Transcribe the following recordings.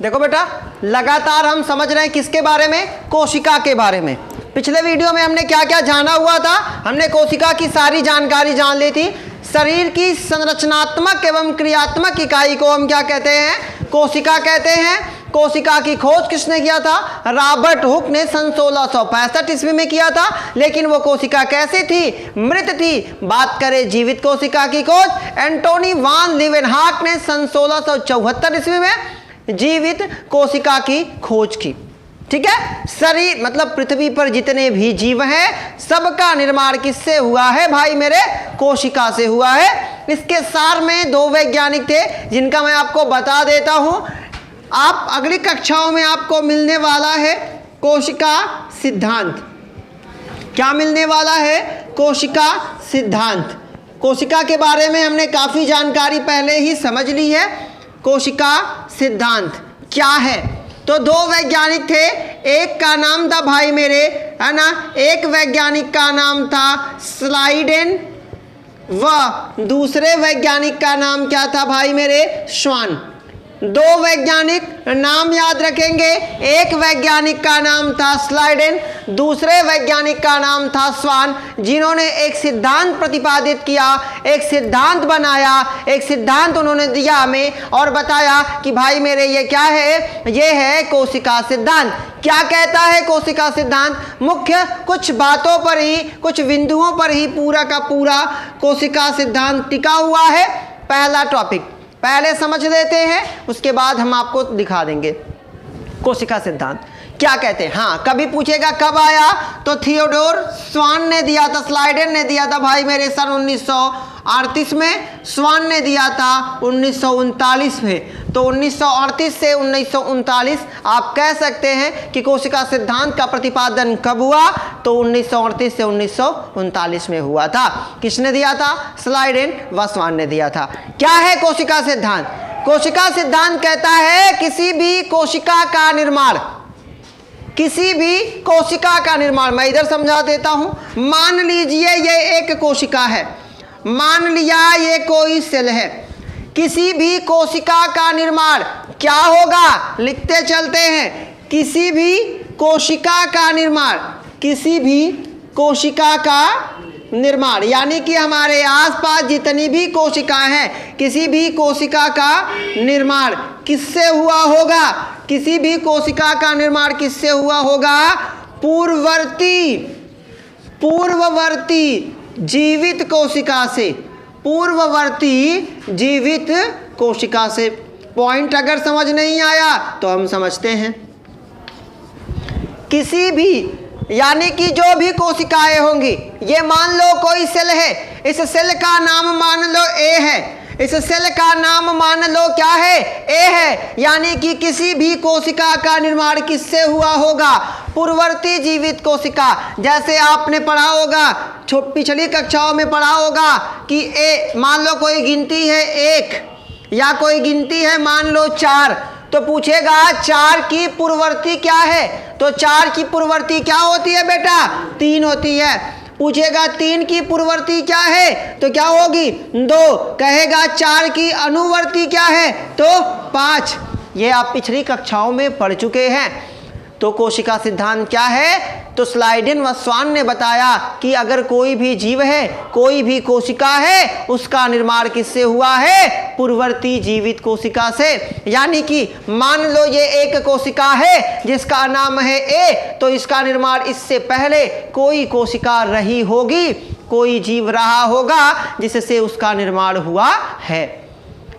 देखो बेटा, लगातार हम समझ रहे हैं किसके बारे में, कोशिका के बारे में। पिछले वीडियो में हमने क्या क्या जाना हुआ था, हमने कोशिका की सारी जानकारी जान ली थी। शरीर की संरचनात्मक एवं क्रियात्मक इकाई को हम क्या कहते हैं, कोशिका कहते हैं। कोशिका की खोज किसने किया था, रॉबर्ट हुक ने सन 1665 ईस्वी में किया था। लेकिन वो कोशिका कैसी थी, मृत थी। बात करें जीवित कोशिका की खोज, एंटोनी वान लीवेनहॉक ने सन 1674 ईस्वी में जीवित कोशिका की खोज की। ठीक है, शरीर मतलब पृथ्वी पर जितने भी जीव हैं सबका निर्माण किससे हुआ है भाई मेरे, कोशिका से हुआ है। इसके सार में दो वैज्ञानिक थे जिनका मैं आपको बता देता हूं। आप अगली कक्षाओं में आपको मिलने वाला है कोशिका सिद्धांत। क्या मिलने वाला है, कोशिका सिद्धांत। कोशिका के बारे में हमने काफी जानकारी पहले ही समझ ली है। कोशिका सिद्धांत क्या है, तो दो वैज्ञानिक थे, एक का नाम था भाई मेरे, है ना, एक वैज्ञानिक का नाम था स्लाइडेन व दूसरे वैज्ञानिक का नाम क्या था भाई मेरे, श्वान। दो वैज्ञानिक नाम याद रखेंगे, एक वैज्ञानिक का नाम था स्लाइडेन, दूसरे वैज्ञानिक का नाम था स्वान, जिन्होंने एक सिद्धांत प्रतिपादित किया, एक सिद्धांत बनाया, एक सिद्धांत उन्होंने दिया हमें और बताया कि भाई मेरे ये क्या है, ये है कोशिका सिद्धांत। क्या कहता है कोशिका सिद्धांत, मुख्य कुछ बातों पर ही, कुछ बिंदुओं पर ही पूरा का पूरा कोशिका सिद्धांत टिका हुआ है। पहला टॉपिक पहले समझ लेते हैं, उसके बाद हम आपको दिखा देंगे कोशिका सिद्धांत क्या कहते हैं। हाँ, कभी पूछेगा कब आया, तो थियोडोर स्वान ने दिया था, स्लाइडेन ने दिया था भाई मेरे सन 1938 में, स्वान ने दिया था 1939 में। तो 1938 से 1939 आप कह सकते हैं कि कोशिका सिद्धांत का प्रतिपादन कब हुआ, तो 1938 से 1939 में हुआ था। किसने दिया था, स्लाइडेन व स्वान ने दिया था। क्या है कोशिका सिद्धांत, कोशिका सिद्धांत कहता है किसी भी कोशिका का निर्माण, किसी भी कोशिका का निर्माण, मैं इधर समझा देता हूं। मान लीजिए ये एक कोशिका है, मान लिया ये कोई सेल है, किसी भी कोशिका का निर्माण क्या होगा, लिखते चलते हैं, किसी भी कोशिका का निर्माण, किसी भी कोशिका का निर्माण, यानी कि हमारे आसपास जितनी भी कोशिकाएं हैं, किसी भी कोशिका का निर्माण किससे हुआ होगा, किसी भी कोशिका का निर्माण किससे हुआ होगा, पूर्ववर्ती जीवित कोशिका से, पूर्ववर्ती जीवित कोशिका से। पॉइंट अगर समझ नहीं आया तो हम समझते हैं, किसी भी यानी कि जो भी कोशिकाएं होंगी, ये मान लो कोई सेल है, इस सेल का नाम मान लो ए है, इस सेल का नाम मान लो क्या है, ए है, यानी कि किसी भी कोशिका का निर्माण किससे हुआ होगा, पूर्ववर्ती जीवित कोशिका। जैसे आपने पढ़ा होगा, पिछली कक्षाओं में पढ़ा होगा कि ए मान लो कोई गिनती है 1 या कोई गिनती है मान लो 4, तो पूछेगा 4 की पूर्ववर्ती क्या है, तो 4 की पूर्ववर्ती क्या होती है बेटा, 3 होती है। पूछेगा 3 की पूर्ववर्ती क्या है, तो क्या होगी, 2। कहेगा 4 की अनुवर्ती क्या है, तो 5। ये आप पिछली कक्षाओं में पढ़ चुके हैं। तो कोशिका सिद्धांत क्या है, तो स्लाइडेन व स्वान ने बताया कि अगर कोई भी जीव है, कोई भी कोशिका है, उसका निर्माण किससे हुआ है, पूर्ववर्ती जीवित कोशिका से। यानी कि मान लो ये एक कोशिका है जिसका नाम है ए, तो इसका निर्माण इससे पहले कोई कोशिका रही होगी, कोई जीव रहा होगा जिससे उसका निर्माण हुआ है।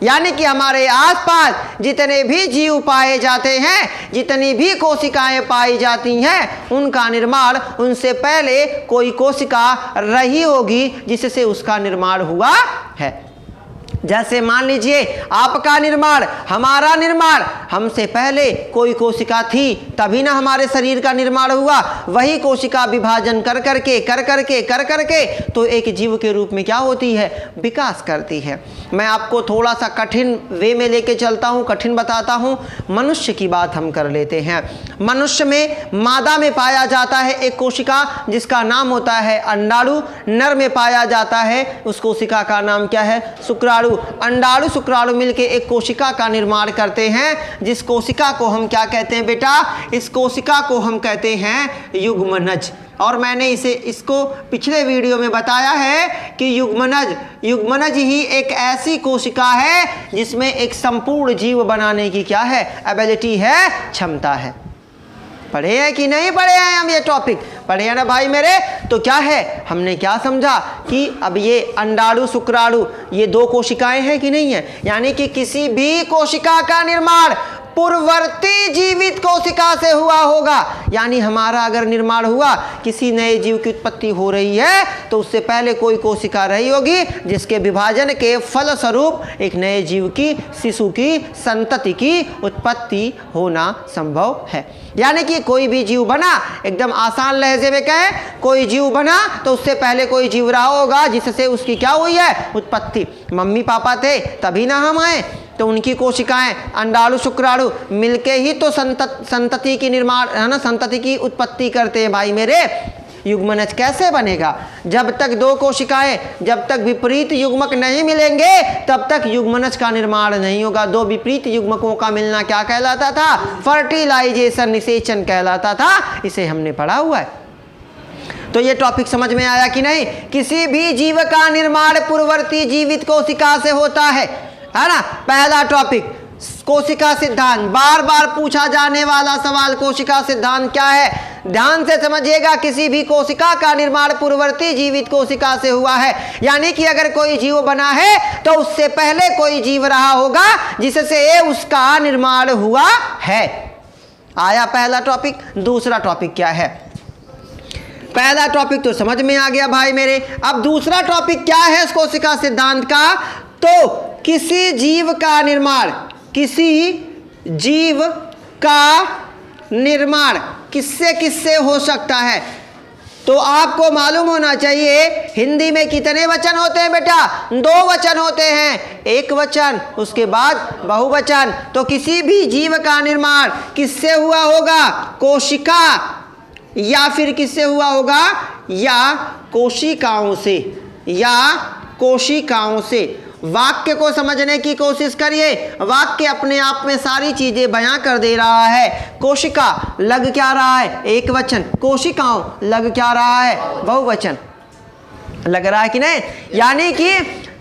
यानी कि हमारे आसपास जितने भी जीव पाए जाते हैं, जितनी भी कोशिकाएं पाई जाती हैं, उनका निर्माण उनसे पहले कोई कोशिका रही होगी जिससे उसका निर्माण हुआ है। जैसे मान लीजिए आपका निर्माण, हमारा निर्माण, हमसे पहले कोई कोशिका थी तभी ना हमारे शरीर का निर्माण हुआ। वही कोशिका विभाजन कर करके तो एक जीव के रूप में क्या होती है, विकास करती है। मैं आपको थोड़ा सा कठिन वे में लेके चलता हूँ, कठिन बताता हूँ। मनुष्य की बात हम कर लेते हैं। मनुष्य में मादा में पाया जाता है एक कोशिका जिसका नाम होता है अंडाणु, नर में पाया जाता है उस कोशिका का नाम क्या है, शुक्राणु अंडाणु शुक्राणु मिलके एक कोशिका का निर्माण करते हैं, जिस कोशिका को हम क्या कहते हैं बेटा? इस कोशिका को हम कहते हैं युग्मनज। और मैंने इसको पिछले वीडियो में बताया है कि युग्मनज ही एक ऐसी कोशिका है जिसमें एक संपूर्ण जीव बनाने की क्या है? एबिलिटी है, क्षमता है। पढ़े हैं कि नहीं पढ़े हैं हम? ये टॉपिक पढ़े हैं ना भाई मेरे? तो क्या है, हमने क्या समझा कि अब ये अंडाणु शुक्राणु ये दो कोशिकाएं हैं कि नहीं है, यानी कि किसी भी कोशिका का निर्माण पूर्ववर्ती जीवित कोशिका से हुआ होगा। यानी हमारा अगर निर्माण हुआ, किसी नए जीव की उत्पत्ति हो रही है, तो उससे पहले कोई कोशिका रही होगी जिसके विभाजन के फलस्वरूप एक नए जीव की, शिशु की, संतति की उत्पत्ति होना संभव है। यानी कि कोई भी जीव बना, एकदम आसान लहजे में कहें, कोई जीव बना तो उससे पहले कोई जीव रहा होगा जिससे उसकी क्या हुई है? उत्पत्ति। मम्मी पापा थे तभी ना हम आए, तो उनकी कोशिकाएं अंडाणु शुक्राणु मिलके ही तो संतति की निर्माण है ना, संतति की उत्पत्ति करते हैं भाई मेरे। युग्मनज कैसे बनेगा? जब तक दो कोशिकाएं, जब तक विपरीत युग्मक नहीं मिलेंगे तब तक युग्मनज का निर्माण नहीं होगा। दो विपरीत युग्मकों का मिलना क्या कहलाता था? फर्टिलाइजेशन, निषेचन कहलाता था। इसे हमने पढ़ा हुआ है। तो ये टॉपिक समझ में आया कि नहीं? किसी भी जीव का निर्माण पूर्ववर्ती जीवित कोशिका से होता है ना। पहला टॉपिक कोशिका सिद्धांत, बार बार पूछा जाने वाला सवाल, कोशिका सिद्धांत क्या है? ध्यान से समझिएगा, किसी भी कोशिका का निर्माण पूर्ववर्ती जीवित कोशिका से हुआ है। यानी कि अगर कोई जीव बना है तो उससे पहले कोई जीव रहा होगा जिससे उसका निर्माण हुआ है। आया पहला टॉपिक। दूसरा टॉपिक क्या है? पहला टॉपिक तो समझ में आ गया भाई मेरे। अब दूसरा टॉपिक क्या है इस कोशिका सिद्धांत का? तो किसी जीव का निर्माण, किसी जीव का निर्माण किससे किससे हो सकता है? तो आपको मालूम होना चाहिए हिंदी में कितने वचन होते हैं बेटा? 2 वचन होते हैं, एक वचन उसके बाद बहुवचन। तो किसी भी जीव का निर्माण किससे हुआ होगा? कोशिका, या फिर किससे हुआ होगा? या कोशिकाओं से, या कोशिकाओं से। वाक्य को समझने की कोशिश करिए। वाक्य अपने आप में सारी चीजें बयां कर दे रहा है। कोशिका लग क्या रहा है? एक वचन। कोशिकाओं लग क्या रहा है? बहुवचन। लग रहा है कि नहीं? यानी कि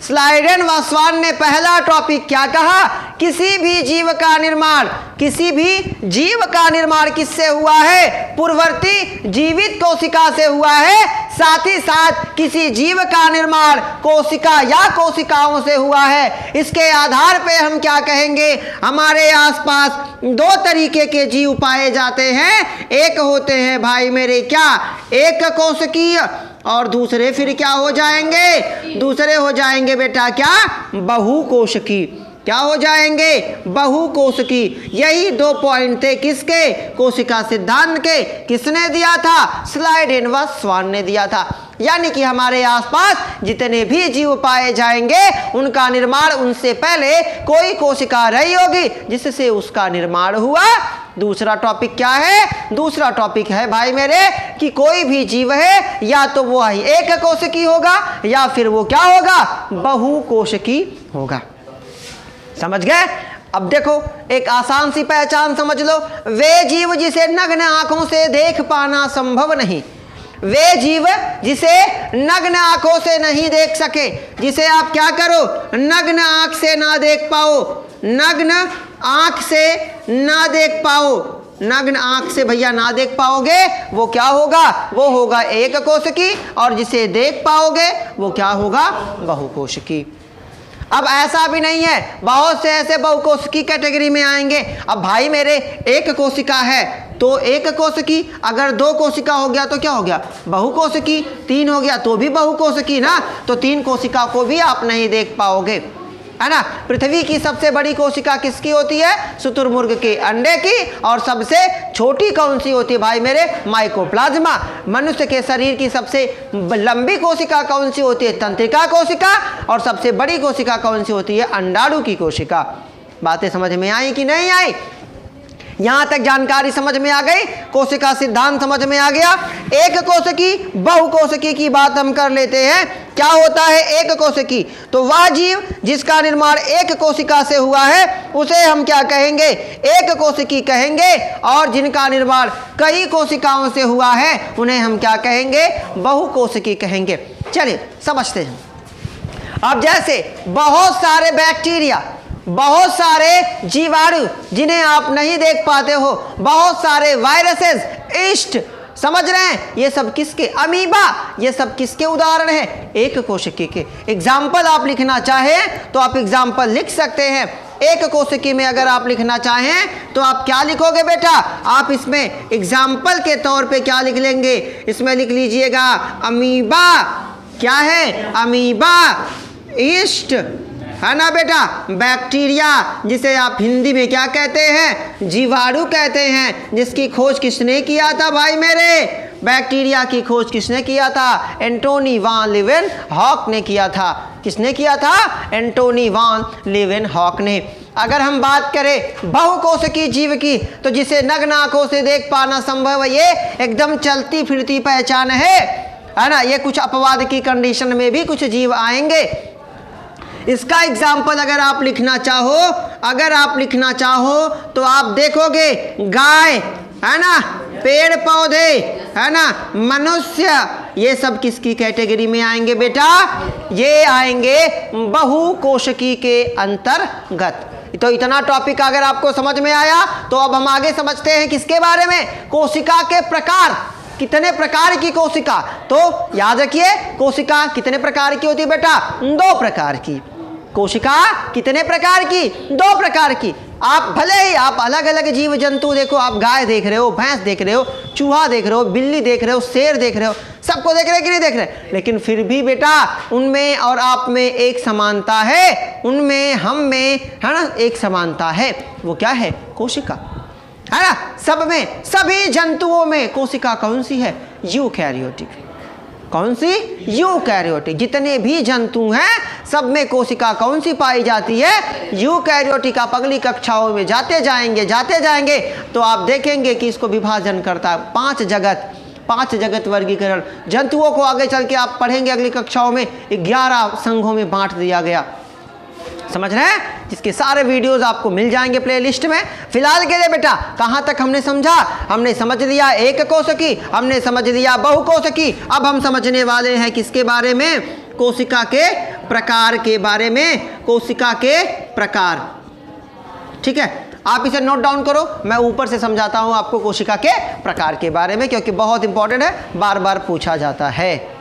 स्लाइडेन वासवान ने पहला टॉपिक क्या कहा? किसी भी जीव का निर्माण, किसी भी जीव का निर्माण किससे हुआ है? पूर्ववर्ती जीवित कोशिका से हुआ है। साथ ही साथ किसी जीव का निर्माण कोशिका या कोशिकाओं से हुआ है। इसके आधार पे हम क्या कहेंगे? हमारे आसपास 2 तरीके के जीव पाए जाते हैं। एक होते हैं भाई मेरे क्या? एक कोशिकीय, और दूसरे फिर क्या हो जाएंगे? दूसरे हो जाएंगे बेटा क्या? बहुकोशिकी। क्या हो जाएंगे? बहुकोशिकी। यही 2 पॉइंट थे किसके? कोशिका सिद्धांत के। किसने दिया था? स्लाइडेन वासवान ने दिया था। यानी कि हमारे आसपास जितने भी जीव पाए जाएंगे उनका निर्माण उनसे पहले कोई कोशिका रही होगी जिससे उसका निर्माण हुआ। दूसरा टॉपिक क्या है? दूसरा टॉपिक है भाई मेरे कि कोई भी जीव है या तो वो एक कोशिकी होगा या फिर वो क्या होगा? बहुकोशिकी होगा। समझ गए? अब देखो एक आसान सी पहचान समझ लो। वे जीव जिसे नग्न आंखों से देख पाना संभव नहीं, वे जीव जिसे नग्न आंखों से नहीं देख सके, जिसे आप क्या करो? नग्न आंख से ना देख पाओ, नग्न आंख से ना देख पाओ, नग्न आंख से भैया ना देख पाओगे, वो क्या होगा? वो होगा एक कोशिकी। और जिसे देख पाओगे वो क्या होगा? बहुकोशिकी। अब ऐसा भी नहीं है, बहुत से ऐसे बहुकोशिकी कैटेगरी में आएंगे। अब भाई मेरे एक कोशिका है तो एक कोशिकी, अगर 2 कोशिका हो गया तो क्या हो गया? बहुकोशिकी। 3 हो गया तो भी बहुकोशिकी ना। तो 3 कोशिका को भी आप नहीं देख पाओगे, है ना। पृथ्वी की सबसे बड़ी कोशिका किसकी होती है? शुतुरमुर्ग के अंडे की। और सबसे छोटी कौन सी होती है भाई मेरे? माइकोप्लाज्मा। मनुष्य के शरीर की सबसे लंबी कोशिका कौन सी होती है? तंत्रिका कोशिका। और सबसे बड़ी कोशिका कौन सी होती है? अंडाणु की कोशिका। बातें समझ में आई कि नहीं आई? यहां तक जानकारी समझ में आ गई? कोशिका सिद्धांत समझ में आ गया? एक कोशिकी बहुकोशिकी की बात हम कर लेते हैं। क्या होता है एक कोशिकी? तो वह जीव जिसका निर्माण एक कोशिका से हुआ है उसे हम क्या कहेंगे? एक कोशिकी कहेंगे। और जिनका निर्माण कई कोशिकाओं से हुआ है उन्हें हम क्या कहेंगे? बहुकोशिकी कहेंगे। चलिए समझते हैं। अब जैसे बहुत सारे बैक्टीरिया, बहुत सारे जीवाणु जिन्हें आप नहीं देख पाते हो, बहुत सारे वायरसेस, ईस्ट, समझ रहे हैं? ये सब किसके? अमीबा, ये सब किसके उदाहरण हैं? एक कोशिकी के। एग्जाम्पल आप लिखना चाहें तो आप एग्जाम्पल लिख सकते हैं। एक कोशिकी में अगर आप लिखना चाहें तो आप क्या लिखोगे बेटा? आप इसमें एग्जाम्पल के तौर पे क्या लिख लेंगे? इसमें लिख लीजिएगा अमीबा। क्या है? अमीबा, ईस्ट, है ना बेटा? बैक्टीरिया, जिसे आप हिंदी में क्या कहते हैं? जीवाणु कहते हैं। जिसकी खोज किसने किया था भाई मेरे? बैक्टीरिया की खोज किसने किया था? एंटोनी वान लीवेनहॉक ने किया था। किसने किया था? एंटोनी वान लीवेनहॉक ने। अगर हम बात करें बहुकोशिकीय जीव की, तो जिसे नग्न आंखों से देख पाना संभव है, ये एकदम चलती फिरती पहचान है ना? ये कुछ अपवाद की कंडीशन में भी कुछ जीव आएंगे। इसका एग्जाम्पल अगर आप लिखना चाहो तो आप देखोगे गाय, है ना, पेड़ पौधे, है ना, मनुष्य, ये सब किसकी कैटेगरी में आएंगे बेटा? ये आएंगे बहुकोशिकी के अंतर्गत। तो इतना टॉपिक अगर आपको समझ में आया तो अब हम आगे समझते हैं किसके बारे में? कोशिका के प्रकार। कितने प्रकार की कोशिका? तो याद रखिए, कोशिका कितने प्रकार की होती है बेटा? 2 प्रकार की। कोशिका कितने प्रकार की? 2 प्रकार की। आप भले ही आप अलग अलग जीव जंतु देखो, आप गाय देख रहे हो, भैंस देख रहे हो, चूहा देख रहे हो, बिल्ली देख रहे हो, शेर देख रहे हो, सबको देख रहे हो कि नहीं देख रहे? लेकिन फिर भी बेटा उनमें और आप में एक समानता है, उनमें हम में, है ना, एक समानता है। वो क्या है? कोशिका, है ना? सब में, सभी जंतुओं में कोशिका कौन सी है? यूकैरियोटिक। कौन सी? यूकैरियोटिक। जितने भी जंतु हैं सब में कोशिका कौन सी पाई जाती है? यूकैरियोटिक। आप अगली कक्षाओं में जाते जाएंगे तो आप देखेंगे कि इसको विभाजन करता है 5 जगत वर्गीकरण। जंतुओं को आगे चल के आप पढ़ेंगे अगली कक्षाओं में 11 संघों में बांट दिया गया। समझ रहे हैं? जिसके सारे वीडियोस आपको मिल जाएंगे प्लेलिस्ट में। फिलहाल के लिए बेटा कहाँ तक हमने समझा? हमने समझ लिया एक कोशिकी, हमने समझ लिया बहुकोशिकी। अब हम समझने वाले हैं किसके बारे में? कोशिका के प्रकार के बारे में। कोशिका के प्रकार, ठीक है? आप इसे नोट डाउन करो, मैं ऊपर से समझाता हूं आपको कोशिका के प्रकार के बारे में, क्योंकि बहुत इंपॉर्टेंट है, बार बार पूछा जाता है।